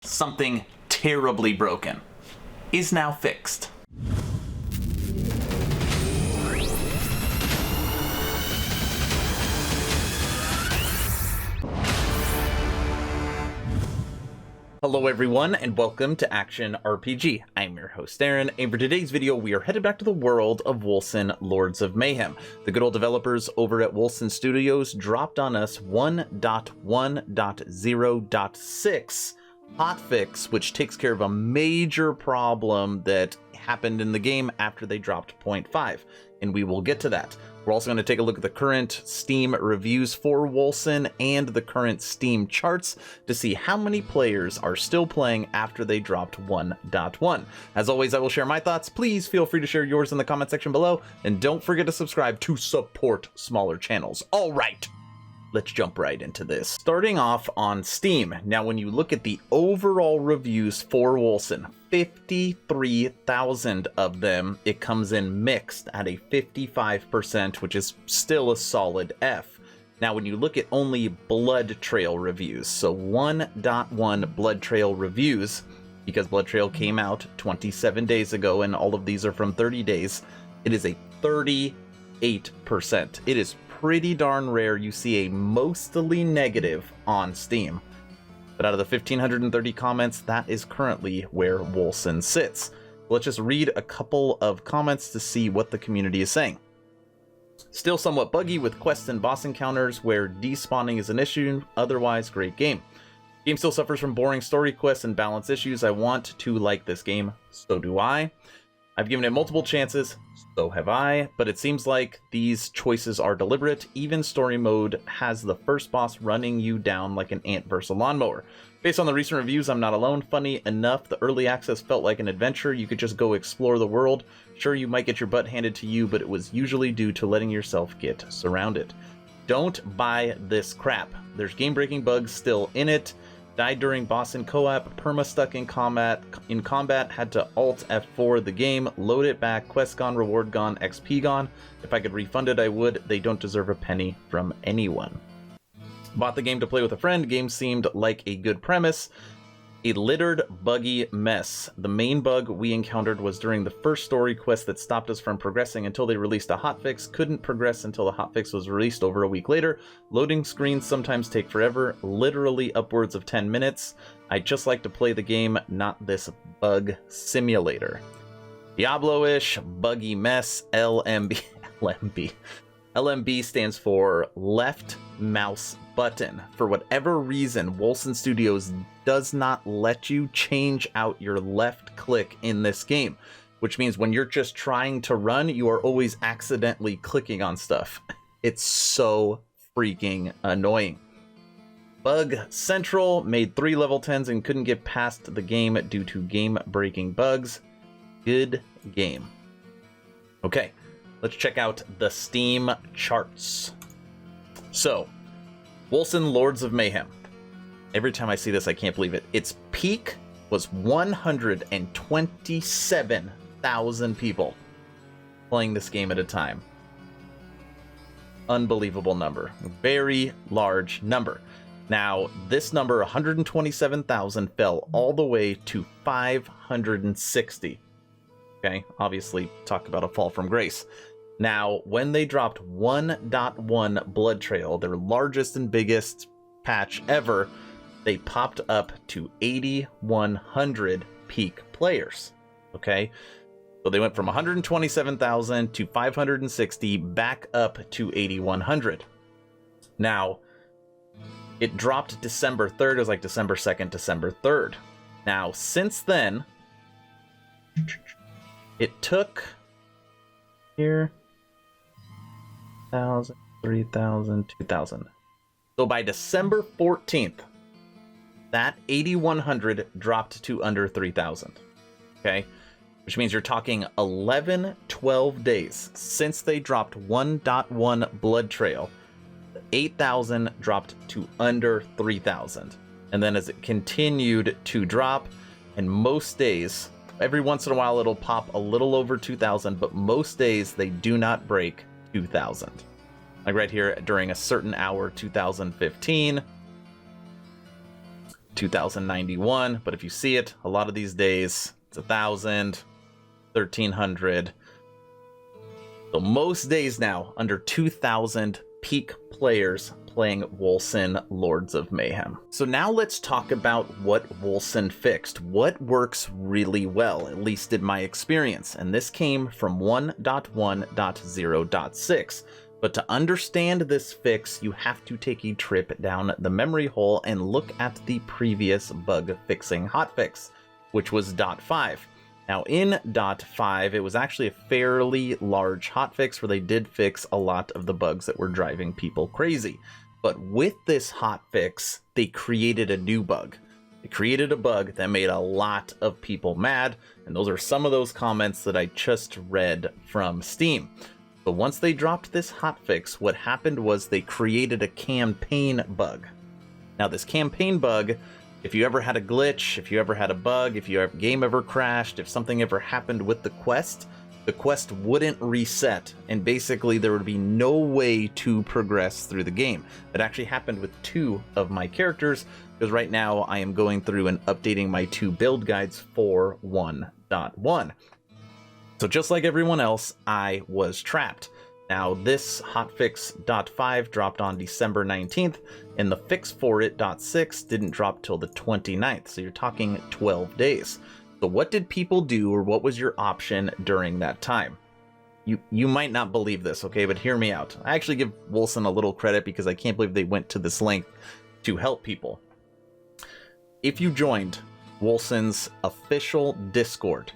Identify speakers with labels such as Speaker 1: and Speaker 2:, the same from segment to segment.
Speaker 1: Something terribly broken is now fixed. Hello everyone, and welcome to Action RPG. I'm your host Aaron, and for today's video we are headed back to the world of Wolcen Lords of Mayhem. The good old developers over at Wolcen Studios dropped on us 1.1.0.6 hotfix, which takes care of a major problem that happened in the game after they dropped 0.5, and we will get to that. We're also going to take a look at the current Steam reviews for Wolcen and the current Steam charts to see how many players are still playing after they dropped 1.1. As always, I will share my thoughts. Please feel free to share yours in the comment section below, and don't forget to subscribe to support smaller channels. All right, let's jump right into this. Starting off on Steam. Now, when you look at the overall reviews for Wolcen, 53,000 of them, it comes in mixed at a 55%, which is still a solid F. Now, when you look at only Bloodtrail reviews, so 1.1 Bloodtrail reviews, because Bloodtrail came out 27 days ago and all of these are from 30 days, it is a 38%. It is pretty darn rare you see a mostly negative on Steam. But out of the 1,530 comments, that is currently where Wolcen sits. Let's just read a couple of comments to see what the community is saying. Still somewhat buggy with quest and boss encounters where despawning is an issue, otherwise great game. Game still suffers from boring story quests and balance issues. I want to like this game, so do I. I've given it multiple chances, so have I, but it seems like these choices are deliberate. Even story mode has the first boss running you down like an ant versus a lawnmower. Based on the recent reviews, I'm not alone. Funny enough, the early access felt like an adventure. You could just go explore the world. Sure, you might get your butt handed to you, but it was usually due to letting yourself get surrounded. Don't buy this crap. There's game-breaking bugs still in it. Died during boss and co-op, perma-stuck in combat, had to alt F4 the game, load it back, quest gone, reward gone, XP gone. If I could refund it, I would. They don't deserve a penny from anyone. Bought the game to play with a friend. Game seemed like a good premise. A littered, buggy mess. The main bug we encountered was during the first story quest that stopped us from progressing until they released a hotfix. Couldn't progress until the hotfix was released over a week later. Loading screens sometimes take forever, literally upwards of 10 minutes. I'd just like to play the game, not this bug simulator. Diablo-ish, buggy mess, LMB. LMB. LMB stands for left mouse button. For whatever reason, Wolcen Studios does not let you change out your left click in this game, which means when you're just trying to run, you are always accidentally clicking on stuff. It's so freaking annoying. Bug Central made 3 level 10s and couldn't get past the game due to game-breaking bugs. Good game. Okay. Let's check out the Steam charts. So, Wolcen Lords of Mayhem. Every time I see this, I can't believe it. Its peak was 127,000 people playing this game at a time. Unbelievable number. Very large number. Now, this number, 127,000, fell all the way to 560. Okay, obviously, talk about a fall from grace. Now, when they dropped 1.1 Bloodtrail, their largest and biggest patch ever, they popped up to 8,100 peak players. Okay, so they went from 127,000 to 560, back up to 8,100. Now, it dropped December 3rd. It was like December 2nd, December 3rd. Now, since then, it took here 1,000, 3,000, 2,000. So by December 14th, that 8,100 dropped to under 3,000. Okay? Which means you're talking 11, 12 days since they dropped 1.1 Bloodtrail. 8,000 dropped to under 3,000. And then as it continued to drop, and most days, every once in a while it'll pop a little over 2,000, but most days they do not break 2,000. Like right here during a certain hour, 2015, 2091, but if you see it, a lot of these days, it's 1,000, 1,300. So most days now, under 2,000 peak players playing Wolcen Lords of Mayhem. So now let's talk about what Wolcen fixed. What works really well, at least in my experience. And this came from 1.1.0.6. But to understand this fix, you have to take a trip down the memory hole and look at the previous bug fixing hotfix, which was .5. Now in .5, it was actually a fairly large hotfix where they did fix a lot of the bugs that were driving people crazy. But with this hotfix, they created a new bug. They created a bug that made a lot of people mad, and those are some of those comments that I just read from Steam. But once they dropped this hotfix, what happened was they created a campaign bug. Now this campaign bug, if you ever had a glitch, if you ever had a bug, if your game ever crashed, if something ever happened with the quest wouldn't reset, and basically there would be no way to progress through the game. It actually happened with 2 of my characters, because right now I am going through and updating my 2 build guides for 1.1. So just like everyone else, I was trapped. Now this hotfix .5 dropped on December 19th, and the fix for it .6 didn't drop till the 29th, so you're talking 12 days. So what did people do, or what was your option during that time? You might not believe this, okay, but hear me out. I actually give Wolcen a little credit because I can't believe they went to this length to help people. If you joined Wolcen's official Discord,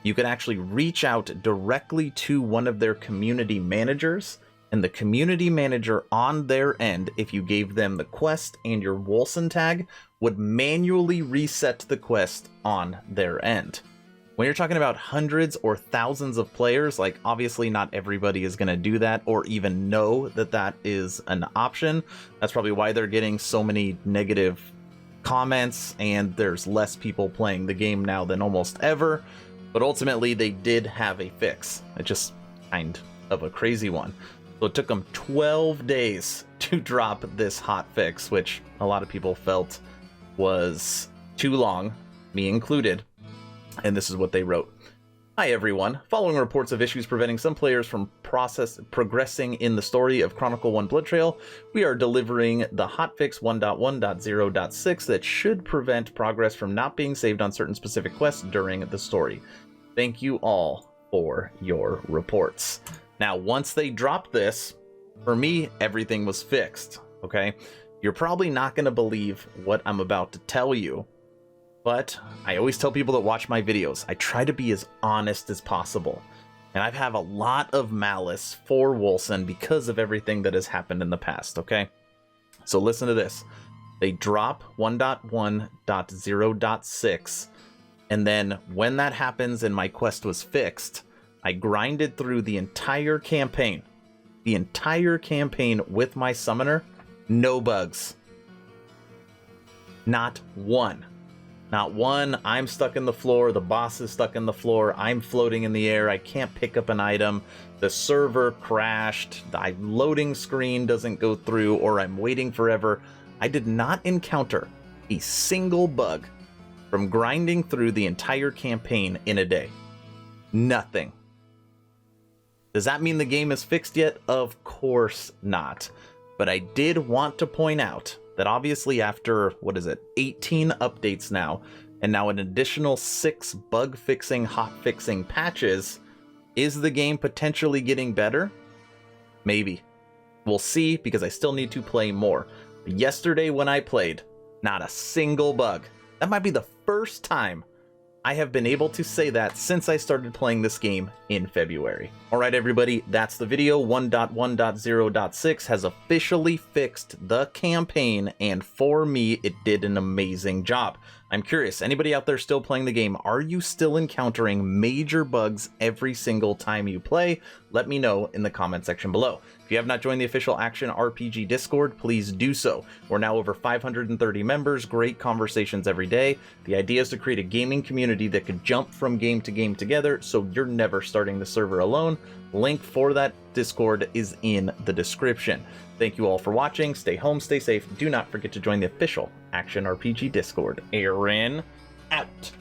Speaker 1: you could actually reach out directly to one of their community managers, and the community manager on their end, if you gave them the quest and your Wolcen tag, would manually reset the quest on their end. When you're talking about hundreds or thousands of players, like obviously not everybody is going to do that or even know that that is an option. That's probably why they're getting so many negative comments, and there's less people playing the game now than almost ever. But ultimately, they did have a fix. It's just kind of a crazy one. So it took them 12 days to drop this hot fix, which a lot of people felt was too long, me included. And this is what they wrote. Hi everyone. Following reports of issues preventing some players from progressing in the story of Chronicle I Bloodtrail, we are delivering the hotfix 1.1.0.6 that should prevent progress from not being saved on certain specific quests during the story. Thank you all for your reports. Now, once they dropped this, for me, everything was fixed, okay? You're probably not going to believe what I'm about to tell you, but I always tell people that watch my videos, I try to be as honest as possible. And I have a lot of malice for Wolcen because of everything that has happened in the past, okay? So listen to this. They drop 1.1.0.6, and then when that happens and my quest was fixed, I grinded through the entire campaign with my summoner, no bugs. Not one. Not one. I'm stuck in the floor, the boss is stuck in the floor, I'm floating in the air, I can't pick up an item, the server crashed, the loading screen doesn't go through, or I'm waiting forever. I did not encounter a single bug from grinding through the entire campaign in a day. Nothing. Does that mean the game is fixed yet? Of course not. But I did want to point out that obviously after, 18 updates now, and now an additional 6 bug fixing, hot fixing patches, is the game potentially getting better? Maybe. We'll see, because I still need to play more. Yesterday when I played, not a single bug. That might be the first time I have been able to say that since I started playing this game in February. Alright everybody, that's the video. 1.1.0.6 has officially fixed the campaign, and for me, it did an amazing job. I'm curious, anybody out there still playing the game, are you still encountering major bugs every single time you play? Let me know in the comment section below. If you you have not joined the official Action RPG Discord, please do so. We're now over 530 members, great conversations every day. The idea is to create a gaming community that could jump from game to game together, so you're never starting the server alone. Link for that Discord is in the description. Thank you all for watching. Stay home, stay safe. Do not forget to join the official Action RPG Discord. Aaron, out.